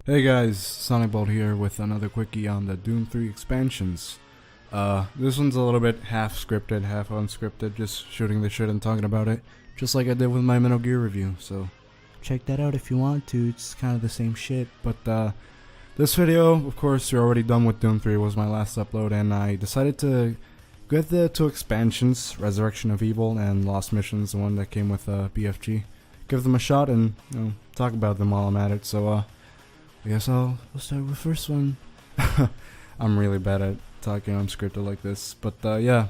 Hey guys, Sonicbolt here with another quickie on the Doom 3 expansions. This one's a little bit half scripted, half unscripted, just shooting the shit and talking about it, just like I did with my Metal Gear review, so check that out if you want to. It's kind of the same shit, but this video, of course, you're already done with Doom 3, was my last upload, and I decided to get the two expansions, Resurrection of Evil and Lost Missions, the one that came with BFG, give them a shot and, talk about them while I'm at it, so I guess I'll start with the first one. I'm really bad at talking unscripted like this, but yeah.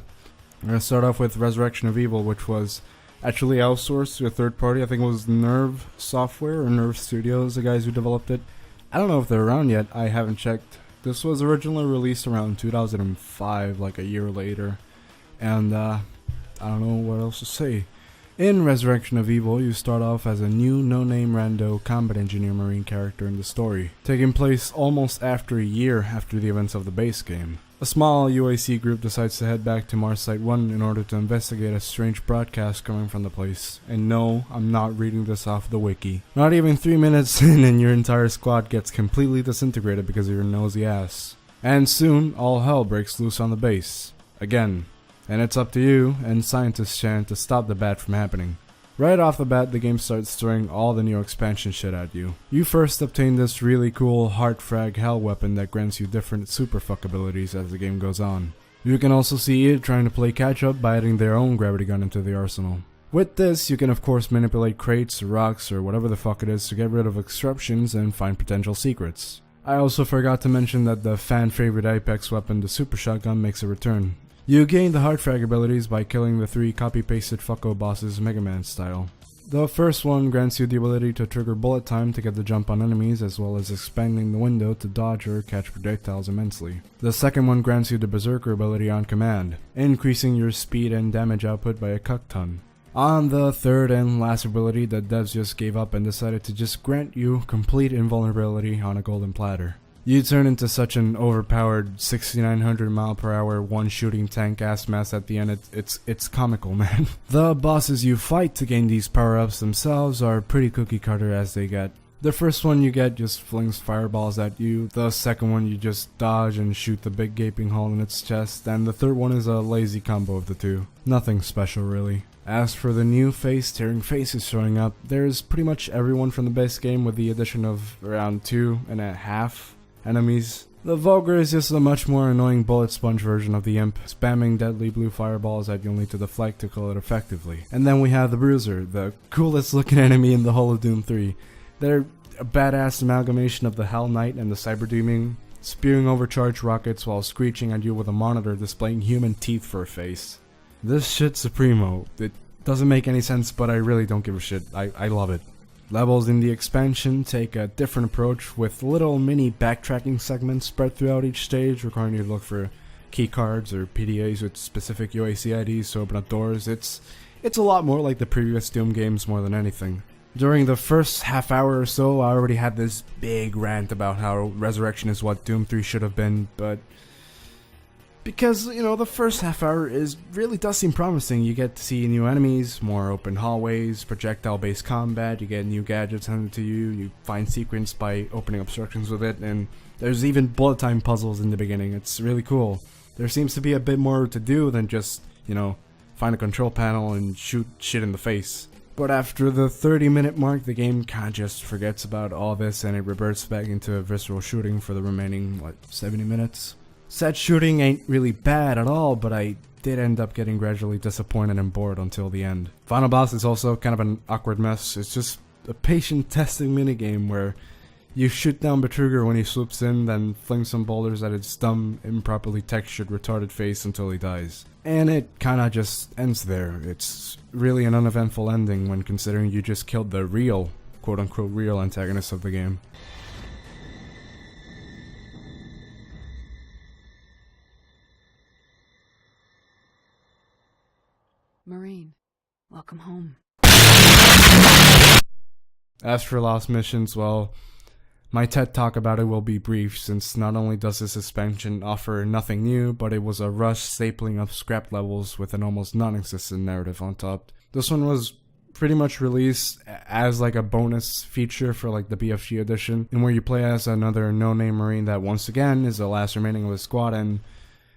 I'm gonna start off with Resurrection of Evil, which was actually outsourced to a third party. I think it was Nerve Software or Nerve Studios, the guys who developed it. I don't know if they're around yet, I haven't checked. This was originally released around 2005, like a year later, and I don't know what else to say. In Resurrection of Evil, you start off as a new no-name rando combat engineer marine character in the story, taking place almost after a year after the events of the base game. A small UAC group decides to head back to Mars Site 1 in order to investigate a strange broadcast coming from the place. And no, I'm not reading this off the wiki. Not even 3 minutes in and your entire squad gets completely disintegrated because of your nosy ass. And soon, all hell breaks loose on the base. Again. And it's up to you and Scientist Chan to stop the bad from happening. Right off the bat, the game starts throwing all the new expansion shit at you. You first obtain this really cool Heart Frag Hell weapon that grants you different super fuck abilities as the game goes on. You can also see it trying to play catch up by adding their own gravity gun into the arsenal. With this, you can of course manipulate crates, rocks, or whatever the fuck it is to get rid of obstructions and find potential secrets. I also forgot to mention that the fan favorite Apex weapon, the Super Shotgun, makes a return. You gain the Heart Frag abilities by killing the 3 copy-pasted fucko bosses Mega Man style. The first one grants you the ability to trigger bullet time to get the jump on enemies, as well as expanding the window to dodge or catch projectiles immensely. The second one grants you the Berserker ability on command, increasing your speed and damage output by a cuck ton. On the third and last ability, the devs just gave up and decided to just grant you complete invulnerability on a golden platter. You turn into such an overpowered 6,900 mph one shooting tank ass mess at the end, it's comical, man. The bosses you fight to gain these power-ups themselves are pretty cookie cutter as they get. The first one you get just flings fireballs at you, the second one you just dodge and shoot the big gaping hole in its chest, and the third one is a lazy combo of the two. Nothing special really. As for the new face-tearing faces showing up, there's pretty much everyone from the base game with the addition of around 2.5 enemies. The Vulgar is just a much more annoying bullet sponge version of the Imp, spamming deadly blue fireballs at you only to deflect to kill it effectively. And then we have the Bruiser, the coolest looking enemy in the whole of Doom 3. They're a badass amalgamation of the Hell Knight and the Cyber Demon, spewing overcharged rockets while screeching at you with a monitor displaying human teeth for a face. This shit's supremo. It doesn't make any sense, but I really don't give a shit. I love it. Levels in the expansion take a different approach with little mini backtracking segments spread throughout each stage, requiring you to look for keycards or PDAs with specific UAC IDs to open up doors. It's a lot more like the previous Doom games more than anything. During the first half hour or so, I already had this big rant about how Resurrection is what Doom 3 should have been, but because, the first half hour does seem promising. You get to see new enemies, more open hallways, projectile-based combat, you get new gadgets handed to you, you find secrets by opening obstructions with it, and there's even bullet time puzzles in the beginning. It's really cool. There seems to be a bit more to do than just, find a control panel and shoot shit in the face. But after the 30-minute mark, the game kinda just forgets about all this and it reverts back into visceral shooting for the remaining, 70 minutes? Said shooting ain't really bad at all, but I did end up getting gradually disappointed and bored until the end. Final boss is also kind of an awkward mess. It's just a patient testing minigame where you shoot down Betrugger when he swoops in, then fling some boulders at his dumb, improperly textured, retarded face until he dies. And it kinda just ends there. It's really an uneventful ending when considering you just killed the real, quote-unquote real antagonist of the game. Marine, welcome home. As for Lost Missions, well, my TED talk about it will be brief, since not only does this expansion offer nothing new, but it was a rush stapling of scrap levels with an almost non-existent narrative on top. This one was pretty much released as like a bonus feature for like the BFG edition, and where you play as another no-name Marine that once again is the last remaining of his squad, and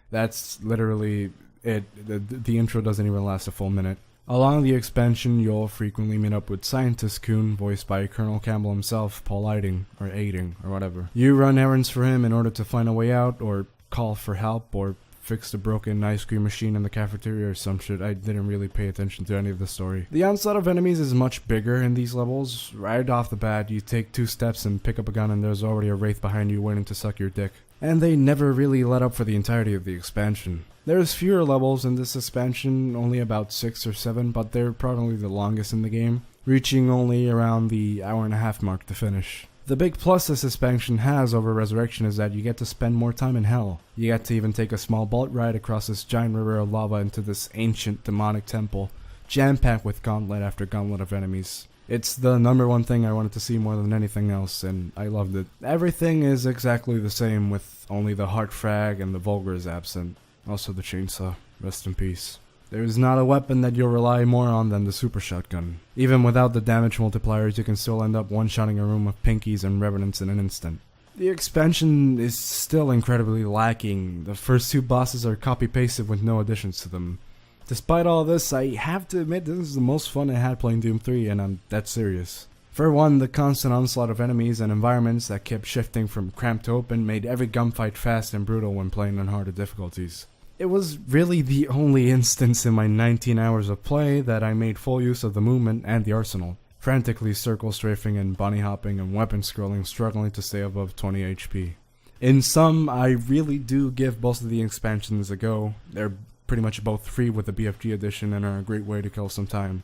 that's literally it. The intro doesn't even last a full minute. Along the expansion, you'll frequently meet up with Scientist Coon, voiced by Colonel Campbell himself, Paul Eiding, or Aiding, or whatever. You run errands for him in order to find a way out, or call for help, or fix the broken ice cream machine in the cafeteria or some shit. I didn't really pay attention to any of the story. The onslaught of enemies is much bigger in these levels. Right off the bat, you take 2 steps and pick up a gun and there's already a wraith behind you waiting to suck your dick. And they never really let up for the entirety of the expansion. There's fewer levels in this expansion, only about 6 or 7, but they're probably the longest in the game, reaching only around the hour-and-a-half mark to finish. The big plus this expansion has over Resurrection is that you get to spend more time in Hell. You get to even take a small boat ride across this giant river of lava into this ancient demonic temple, jam-packed with gauntlet after gauntlet of enemies. It's the #1 thing I wanted to see more than anything else, and I loved it. Everything is exactly the same, with only the heart frag and the Vulgar is absent. Also the chainsaw. Rest in peace. There's not a weapon that you'll rely more on than the super shotgun. Even without the damage multipliers, you can still end up one-shotting a room of pinkies and revenants in an instant. The expansion is still incredibly lacking. The first 2 bosses are copy-pasted with no additions to them. Despite all this, I have to admit this is the most fun I had playing Doom 3, and I'm dead serious. For one, the constant onslaught of enemies and environments that kept shifting from cramped to open made every gunfight fast and brutal when playing on harder difficulties. It was really the only instance in my 19 hours of play that I made full use of the movement and the arsenal, frantically circle strafing and bunny hopping and weapon scrolling, struggling to stay above 20 HP. In sum, I really do give both of the expansions a go. They're pretty much both free with the BFG edition and are a great way to kill some time.